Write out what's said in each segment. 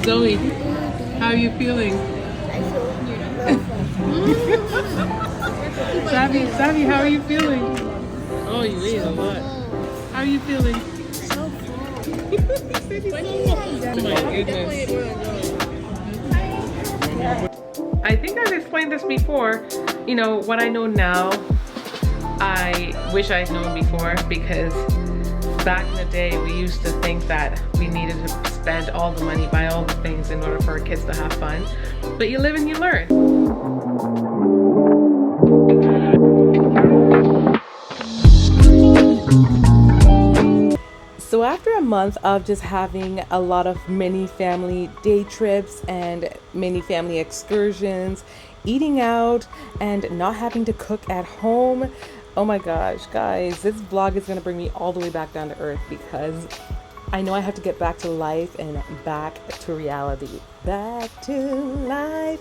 Zoe, how are you feeling? Savvy, how are you feeling? Oh, you ate a lot. How are you feeling? So full. Oh my goodness. I think I've explained this before. You know, what I know now, I wish I'd known before, because back in the day we used to think that we needed to spend all the money, buy all the things in order for our kids to have fun. But you live and you learn. So after a month of just having a lot of mini family day trips and mini family excursions, eating out and not having to cook at home, oh my gosh, guys, this vlog is going to bring me all the way back down to earth, because I know I have to get back to life and back to reality. Back to life,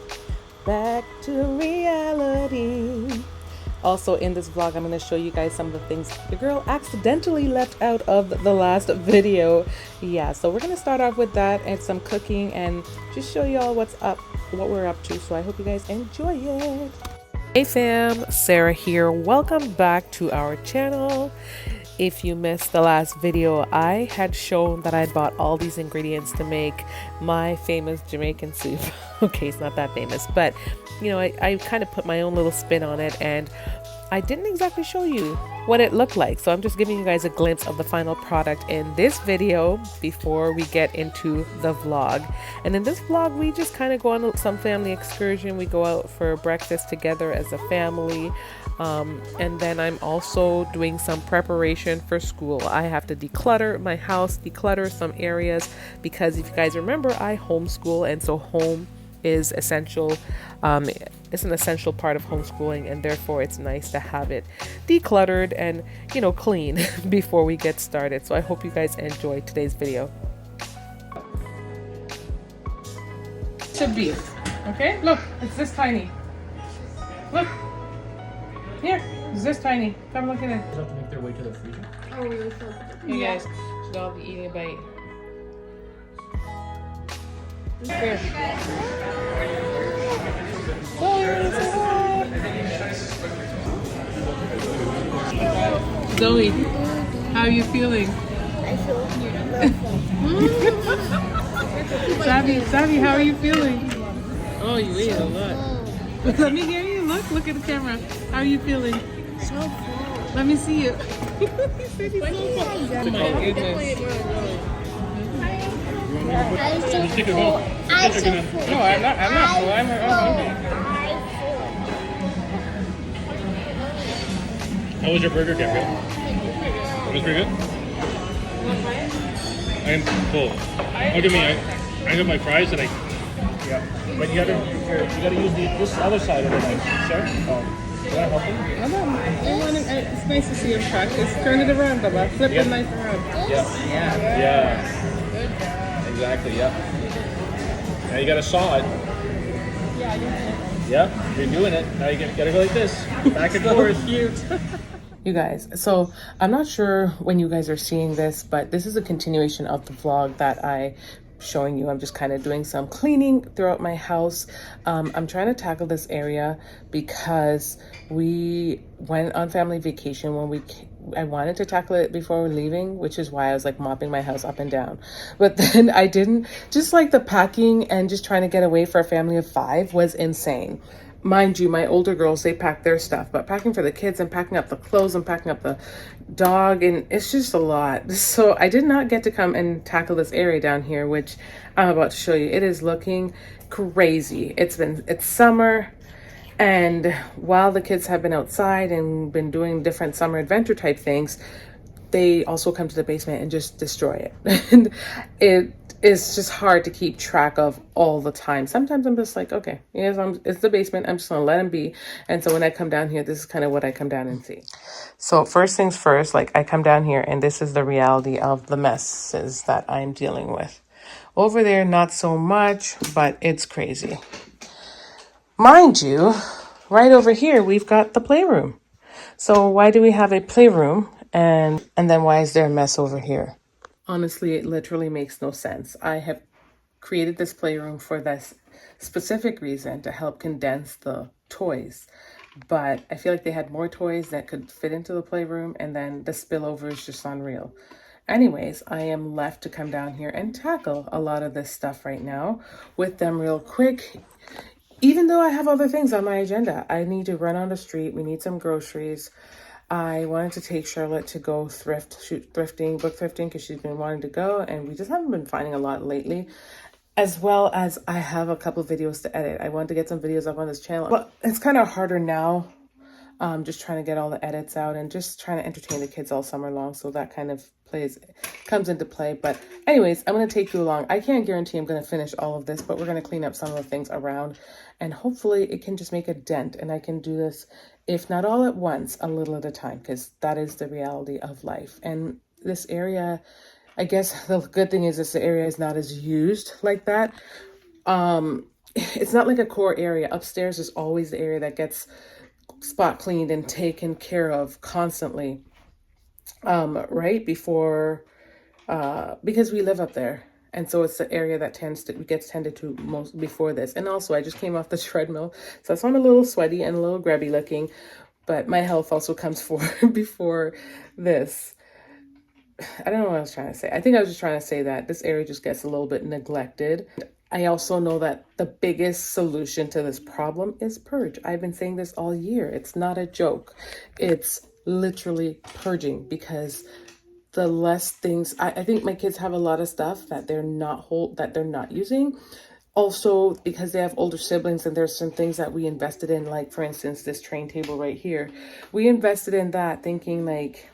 back to reality. Also in this vlog, I'm going to show you guys some of the things the girl accidentally left out of the last video. Yeah, so we're going to start off with that and some cooking and just show y'all what's up, what we're up to. So I hope you guys enjoy it. Hey fam, Sarah here. Welcome back to our channel. If you missed the last video, I had shown that I'd bought all these ingredients to make my famous Jamaican soup. Okay, it's not that famous, but you know, I kind of put my own little spin on it, and I didn't exactly show you what it looked like. So I'm just giving you guys a glimpse of the final product in this video before we get into the vlog. And in this vlog, we just kind of go on some family excursion. We go out for breakfast together as a family. And then I'm also doing some preparation for school. I have to declutter my house, declutter some areas, because if you guys remember, I homeschool, and so home is essential. It's an essential part of homeschooling, and therefore it's nice to have it decluttered and, you know, clean before we get started. So I hope you guys enjoy today's video. Should be, okay? Look, it's this tiny. Look. Here, it's this tiny. Come look at it. They have to make their way to the freezer. Oh, really? You guys should all be eating a bite. Here. Zoe, how are you feeling? I feel Savvy, how are you feeling? Oh, you ate a lot. Let me hear you. Look at the camera. How are you feeling? so full. Let me see you. Oh my goodness. I'm so full. I'm so full. No, I'm not full. I'm hungry. How was your burger, Gabriel? It was pretty good? I'm full. Look at me, I got my fries and yeah. But you gotta use this other side of the knife, sir. Oh, you wanna help him? It's nice to see him practice. Turn it around, Baba. Flip the knife around. Yeah. Exactly, yeah. Now you gotta saw it. Yeah, you're doing it. Now you gotta go like this. Back and forth. Cute. You guys, so I'm not sure when you guys are seeing this, but this is a continuation of the vlog that I showing you. I'm just kind of doing some cleaning throughout my house. I'm trying to tackle this area because we went on family vacation when I wanted to tackle it before we're leaving, which is why I was like mopping my house up and down. But then I didn't. Just like the packing and just trying to get away for a family of 5 was insane. Mind you, my older girls, they pack their stuff, but packing for the kids and packing up the clothes and packing up the dog, and it's just a lot. So I did not get to come and tackle this area down here, which I'm about to show you. It is looking crazy. It's summer, and while the kids have been outside and been doing different summer adventure type things, they also come to the basement and just destroy it. And it's just hard to keep track of all the time. Sometimes I'm just like, okay, yes, it's the basement. I'm just gonna let them be. And so when I come down here, this is kind of what I come down and see. So first things first, like I come down here and this is the reality of the messes that I'm dealing with. Over there, not so much, but it's crazy. Mind you, right over here, we've got the playroom. So why do we have a playroom? And then why is there a mess over here? Honestly, it literally makes no sense. I have created this playroom for this specific reason, to help condense the toys. But I feel like they had more toys that could fit into the playroom, and then the spillover is just unreal. Anyways, I am left to come down here and tackle a lot of this stuff right now with them real quick. Even though I have other things on my agenda, I need to run on the street. We need some groceries. I wanted to take Charlotte to go book thrifting, because she's been wanting to go, and we just haven't been finding a lot lately. As well as I have a couple videos to edit. I want to get some videos up on this channel, but it's kind of harder now. Just trying to get all the edits out and just trying to entertain the kids all summer long. So that kind of comes into play. But anyways, I'm going to take you along. I can't guarantee I'm going to finish all of this, but we're going to clean up some of the things around, and hopefully it can just make a dent, and I can do this, if not all at once, a little at a time, because that is the reality of life. And this area, I guess the good thing is this area is not as used like that. It's not like a core area. Upstairs is always the area that gets spot cleaned and taken care of constantly. Right before, because we live up there. And so it's the area that gets tended to most before this. And also I just came off the treadmill, so I'm a little sweaty and a little grabby looking, but my health also comes before this. I don't know what I was trying to say. I think I was just trying to say that this area just gets a little bit neglected. I also know that the biggest solution to this problem is purge. I've been saying this all year. It's not a joke. It's literally purging, because the less things, I think my kids have a lot of stuff that they're not using. Also, because they have older siblings, and there's some things that we invested in, like for instance, this train table right here. We invested in that thinking like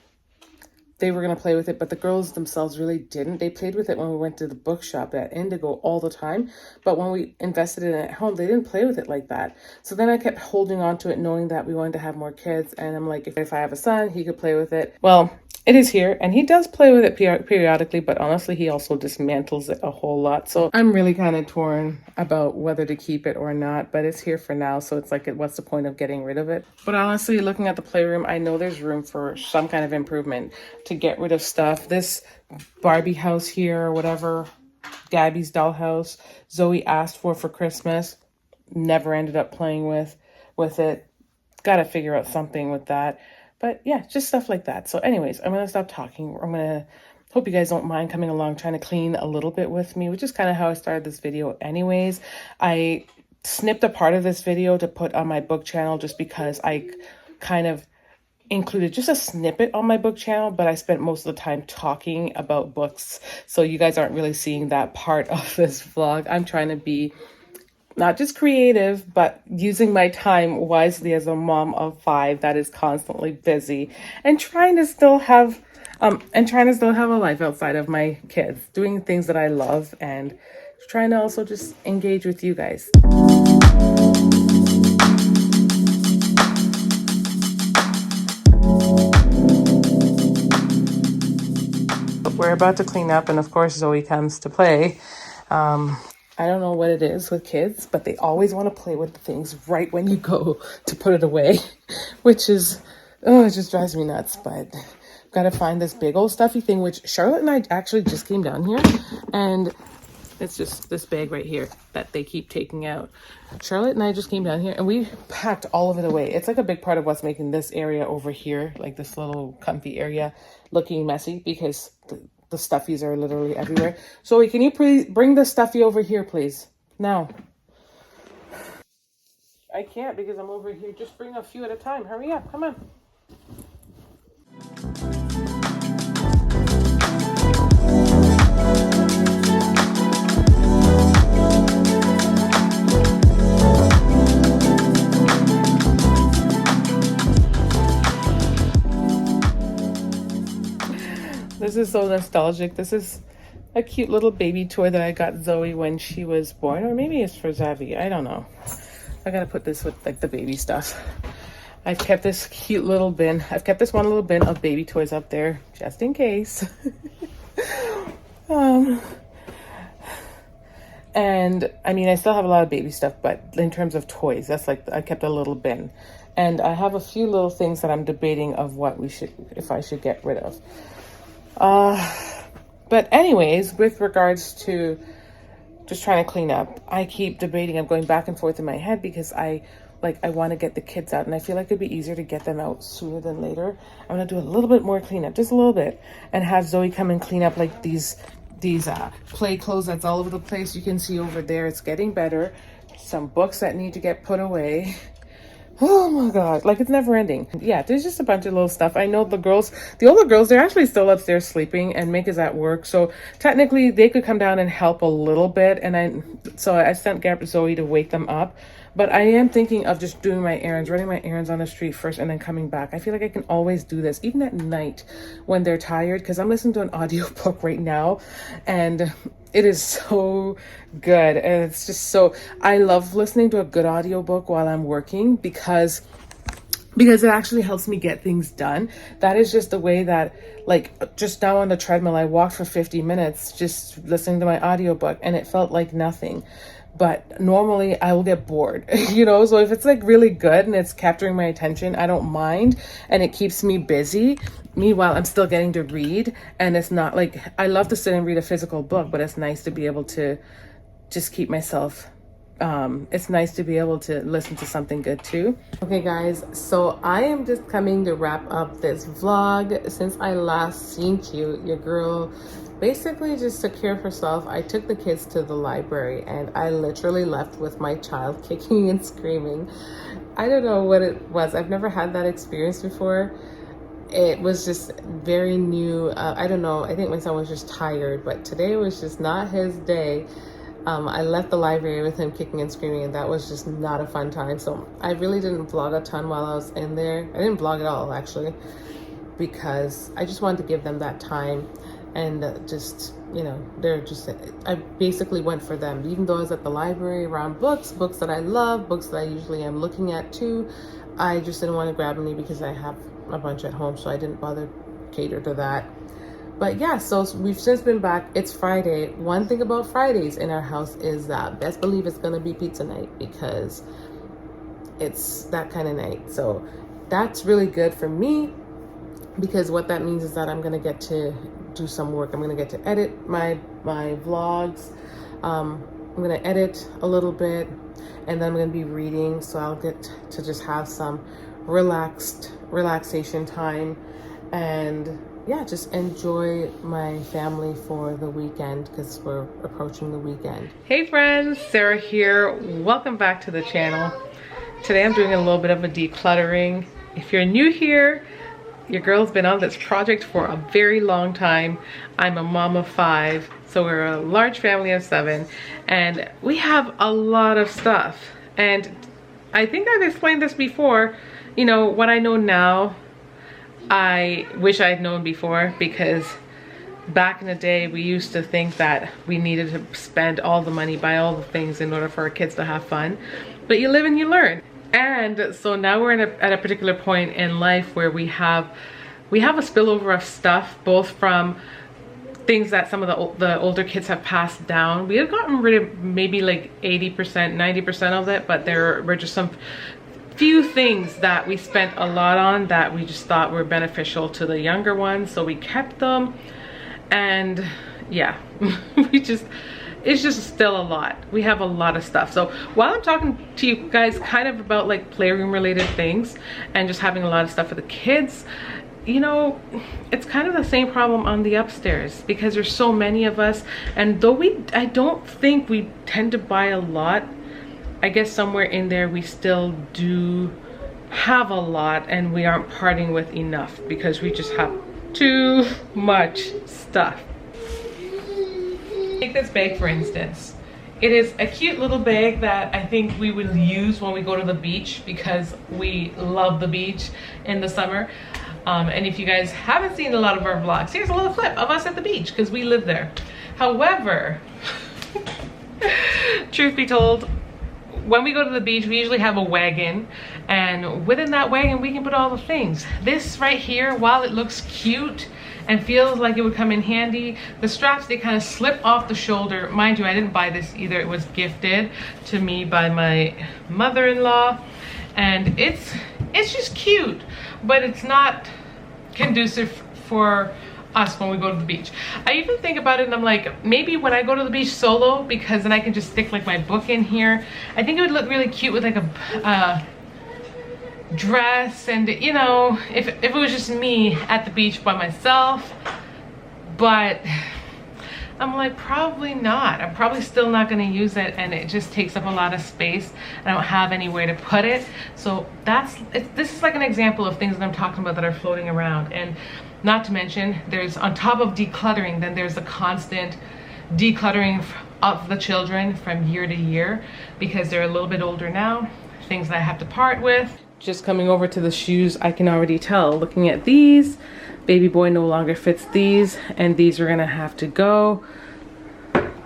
they were going to play with it, but the girls themselves really didn't. They played with it when we went to the bookshop at Indigo all the time, but when we invested in it at home, they didn't play with it like that. So then I kept holding on to it, knowing that we wanted to have more kids, and I'm like, if I have a son, he could play with it. Well, it is here, and he does play with it periodically, but honestly, he also dismantles it a whole lot. So I'm really kind of torn about whether to keep it or not, but it's here for now. So it's like, what's the point of getting rid of it? But honestly, looking at the playroom, I know there's room for some kind of improvement to get rid of stuff. This Barbie house here, or whatever, Gabby's dollhouse, Zoe asked for Christmas, never ended up playing with it. Got to figure out something with that. But yeah, just stuff like that. So anyways, I'm going to stop talking. Hope you guys don't mind coming along, trying to clean a little bit with me, which is kind of how I started this video anyways. I snipped a part of this video to put on my book channel just because I kind of included just a snippet on my book channel, but I spent most of the time talking about books. So you guys aren't really seeing that part of this vlog. I'm trying to be not just creative, but using my time wisely as a mom of 5 that is constantly busy and trying to still have a life outside of my kids, doing things that I love, and trying to also just engage with you guys. We're about to clean up, and of course Zoe comes to play. I don't know what it is with kids, but they always want to play with the things right when you go to put it away, which is, it just drives me nuts. But I've got to find this big old stuffy thing, which Charlotte and I actually just came down here, and it's just this bag right here that they keep taking out. Charlotte and I just came down here, and we packed all of it away. It's like a big part of what's making this area over here, like this little comfy area, looking messy, because the stuffies are literally everywhere. Zoe, can you please bring the stuffy over here, please? Now. I can't because I'm over here. Just bring a few at a time. Hurry up. Come on. This is so nostalgic. This is a cute little baby toy that I got Zoe when she was born, or maybe it's for Zavi. I don't know. I gotta put this with like the baby stuff. I've kept this cute little bin. I've kept this one little bin of baby toys up there just in case. And I mean, I still have a lot of baby stuff, but in terms of toys, that's like, I kept a little bin. And I have a few little things that I'm debating of if I should get rid of. But anyways, with regards to just trying to clean up. I keep debating. I'm going back and forth in my head because I want to get the kids out, and I feel like it'd be easier to get them out sooner than later. I'm gonna do a little bit more cleanup, just a little bit, and have Zoe come and clean up like these play clothes that's all over the place. You can see over there, it's getting better. Some books that need to get put away. Oh my god, like it's never ending. Yeah, there's just a bunch of little stuff. I know the older girls, they're actually still upstairs sleeping, and Mick is at work, so technically they could come down and help a little bit. And I sent Zoe to wake them up, but I am thinking of just doing my errands, running my errands on the street first, and then coming back. I feel like I can always do this, even at night when they're tired, because I'm listening to an audiobook right now, and it is so good. And it's just so, I love listening to a good audiobook while I'm working because it actually helps me get things done. That is just the way that, like, just now on the treadmill, I walked for 50 minutes just listening to my audiobook, and it felt like nothing. But normally I will get bored, you know? So if it's like really good and it's capturing my attention, I don't mind, and it keeps me busy. Meanwhile, I'm still getting to read, and it's not like, I love to sit and read a physical book, but it's nice to be able to just keep myself, it's nice to be able to listen to something good too. Okay guys, so I am just coming to wrap up this vlog. Since I last seen you, your girl basically just took care of herself. I took the kids to the library, and I literally left with my child kicking and screaming. I don't know what it was. I've never had that experience before. It was just very new. I don't know. I think my son was just tired, but today was just not his day. I left the library with him kicking and screaming, and that was just not a fun time. So I really didn't vlog a ton while I was in there. I didn't vlog at all, actually, because I just wanted to give them that time. And just, you know, I basically went for them. Even though I was at the library around books that I love, books that I usually am looking at too, I just didn't want to grab any because I have a bunch at home, so I didn't bother cater to that. But yeah, so we've since been back. It's Friday. One thing about Fridays in our house is that best believe it's gonna be pizza night, because it's that kind of night. So that's really good for me, because what that means is that I'm gonna get to do some work. I'm gonna get to edit my vlogs. I'm gonna edit a little bit, and then I'm gonna be reading, so I'll get to just have some relaxation time, and yeah, just enjoy my family for the weekend, because we're approaching the weekend. Hey friends, Sarah here. Welcome back to the channel. Today I'm doing a little bit of a decluttering. If you're new here, your girl's been on this project for a very long time. I'm a mom of 5, so we're a large family of 7, and we have a lot of stuff. And I think I've explained this before. You know, what I know now, I wish I'd known before, because back in the day we used to think that we needed to spend all the money, buy all the things in order for our kids to have fun. But you live and you learn. And so now we're at a particular point in life where we have a spillover of stuff, both from things that some of the older kids have passed down. We have gotten rid of maybe like 80%, 90% of it, but there were just some few things that we spent a lot on that we just thought were beneficial to the younger ones, so we kept them. And yeah, it's just still a lot. We have a lot of stuff. So while I'm talking to you guys kind of about like playroom related things and just having a lot of stuff for the kids, you know, it's kind of the same problem on the upstairs, because there's so many of us, and though I don't think we tend to buy a lot, I guess somewhere in there we still do have a lot, and we aren't parting with enough because we just have too much stuff. Take this bag for instance. It is a cute little bag that I think we would use when we go to the beach, because we love the beach in the summer. And if you guys haven't seen a lot of our vlogs, here's a little clip of us at the beach, because we live there. However, truth be told, when we go to the beach, we usually have a wagon, and within that wagon we can put all the things. This right here, while it looks cute and feels like it would come in handy, the straps, they kind of slip off the shoulder. Mind you, I didn't buy this either. It was gifted to me by my mother-in-law, and it's just cute, but it's not conducive for us when we go to the beach. I even think about it and I'm like, maybe when I go to the beach solo, because then I can just stick like my book in here. I think it would look really cute with like a dress, and you know, if it was just me at the beach by myself. But I'm like, probably not. I'm probably still not going to use it, and it just takes up a lot of space. I don't have anywhere to put it. So this is like an example of things that I'm talking about that are floating around. And not to mention, there's, on top of decluttering, then there's the constant decluttering of the children from year to year, because they're a little bit older now. Things that I have to part with. Just coming over to the shoes, I can already tell, looking at these, baby boy no longer fits these, and these are gonna have to go.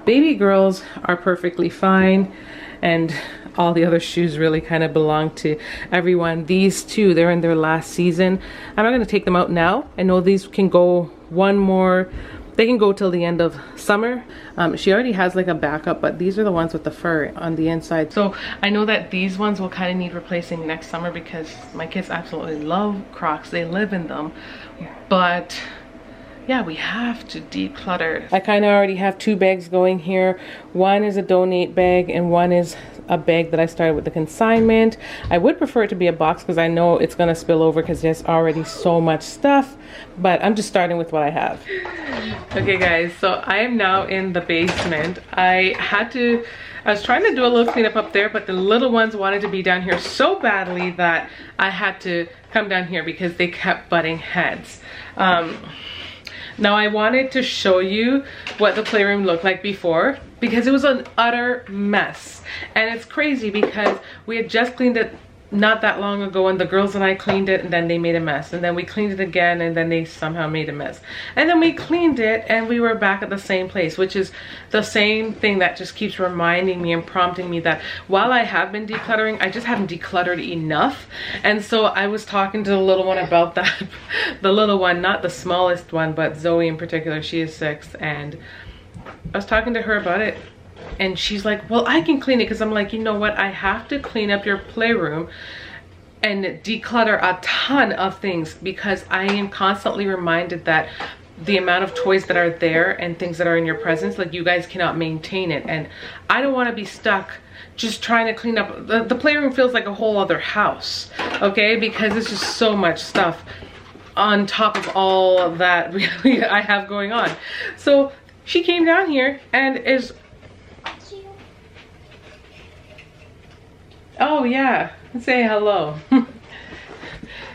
Baby girls are perfectly fine, and all the other shoes really kind of belong to everyone. These two, they're in their last season. I'm not gonna take them out now. I know these can go one more, they can go till the end of summer. She already has like a backup, but these are the ones with the fur on the inside. So I know that these ones will kind of need replacing next summer, because my kids absolutely love Crocs. They live in them. But yeah, we have to declutter. I kind of already have two bags going here. One is a donate bag and one is a bag that I started with the consignment. I would prefer it to be a box because I know it's gonna spill over because there's already so much stuff, but I'm just starting with what I have. Okay guys, so I am now in the basement. I was trying to do a little cleanup up there, but the little ones wanted to be down here so badly that I had to come down here because they kept butting heads. Now I wanted to show you what the playroom looked like before, because it was an utter mess. And it's crazy because we had just cleaned it not that long ago, and the girls and I cleaned it and then they made a mess, and then we cleaned it again and then they somehow made a mess, and then we cleaned it and we were back at the same place, which is the same thing that just keeps reminding me and prompting me that while I have been decluttering, I just haven't decluttered enough. And so I was talking to the little one about that. The little one, not the smallest one, but Zoe in particular, she is 6, and I was talking to her about it. And she's like, well, I can clean it, because I'm like, you know what, I have to clean up your playroom and declutter a ton of things, because I am constantly reminded that the amount of toys that are there and things that are in your presence, like, you guys cannot maintain it, and I don't want to be stuck just trying to clean up. The playroom feels like a whole other house, okay, because it's just so much stuff on top of all of that really I have going on. So she came down here and is, oh yeah, say hello.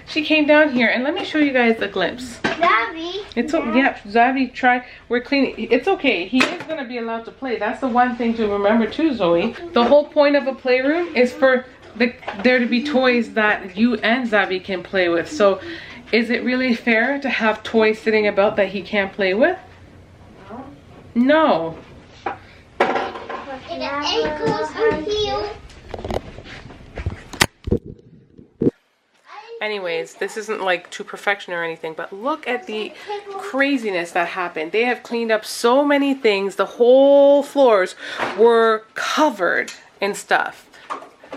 She came down here, and let me show you guys a glimpse. Zavi. It's okay. Yeah, Zavi, try. We're cleaning. It's okay. He is gonna be allowed to play. That's the one thing to remember too, Zoe. The whole point of a playroom is for there to be toys that you and Zavi can play with. So, is it really fair to have toys sitting about that he can't play with? No. And the ankles are healed. Anyways, this isn't like to perfection or anything, but look at the craziness that happened. They have cleaned up so many things. The whole floors were covered in stuff.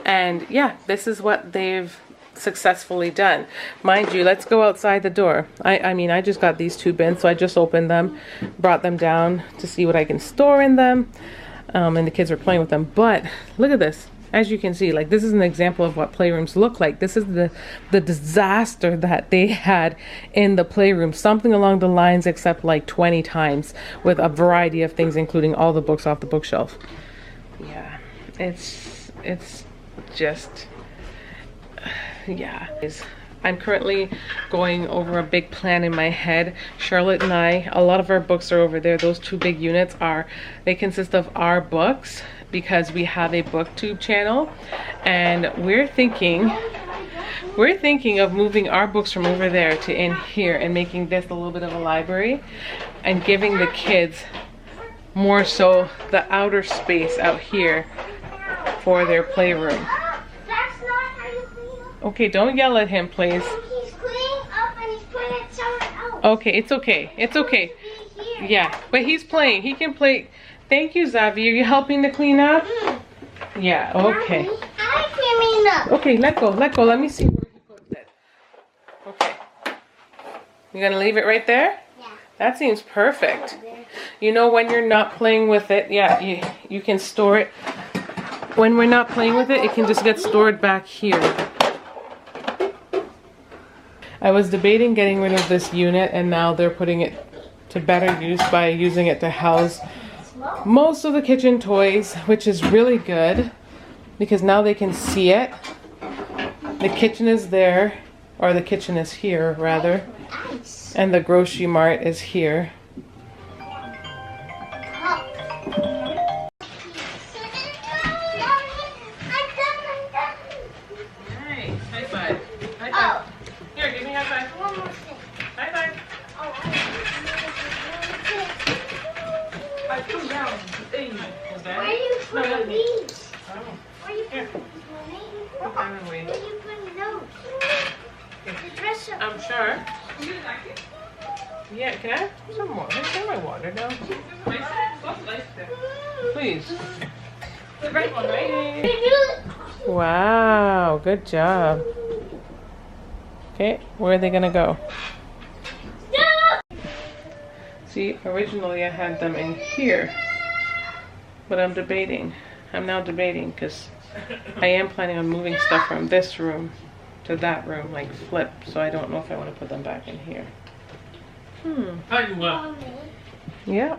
And yeah, this is what they've successfully done. Mind you, let's go outside the door. I mean, I just got these 2 bins, so I just opened them, brought them down to see what I can store in them. And the kids were playing with them. But look at this. As you can see, like, this is an example of what playrooms look like. This is the disaster that they had in the playroom. Something along the lines, except like 20 times, with a variety of things, including all the books off the bookshelf. Yeah, it's just, yeah. I'm currently going over a big plan in my head. Charlotte and I, a lot of our books are over there. Those 2 big units they consist of our books, because we have a booktube channel, and we're thinking of moving our books from over there to in here and making this a little bit of a library, and giving the kids more so the outer space out here for their playroom. That's not how you clean up. Okay, don't yell at him, please. He's cleaning up and he's putting it somewhere else. Okay, it's okay. It's okay. Yeah, but he's playing. He can play. Thank you, Zavi. Are you helping to clean up? Yeah, okay. I'm cleaning up. Okay, let go. Let go. Let me see where he puts it. Okay. You're gonna leave it right there? Yeah. That seems perfect. You know, when you're not playing with it, yeah, you can store it. When we're not playing with it, it can just get stored back here. I was debating getting rid of this unit, and now they're putting it to better use by using it to house most of the kitchen toys, which is really good because now they can see it. The kitchen is there, or the kitchen is here rather, and the grocery mart is here. Nice. High five. High five. Here, give me a high five. One more thing. High five. I come down. Hey. Is that Where are you putting these? Oh. Where are you Here. putting these? Put them away. Where are you putting those? The dress up. I'm sure. Yeah, can I have some more? Can I have my water now? Please. The red one, right? Wow, good job. Okay, where are they gonna go? See, originally I had them in here, but I'm debating. I'm now debating because I am planning on moving stuff from this room to that room, like flip, so I don't know if I want to put them back in here. Hi, Yeah.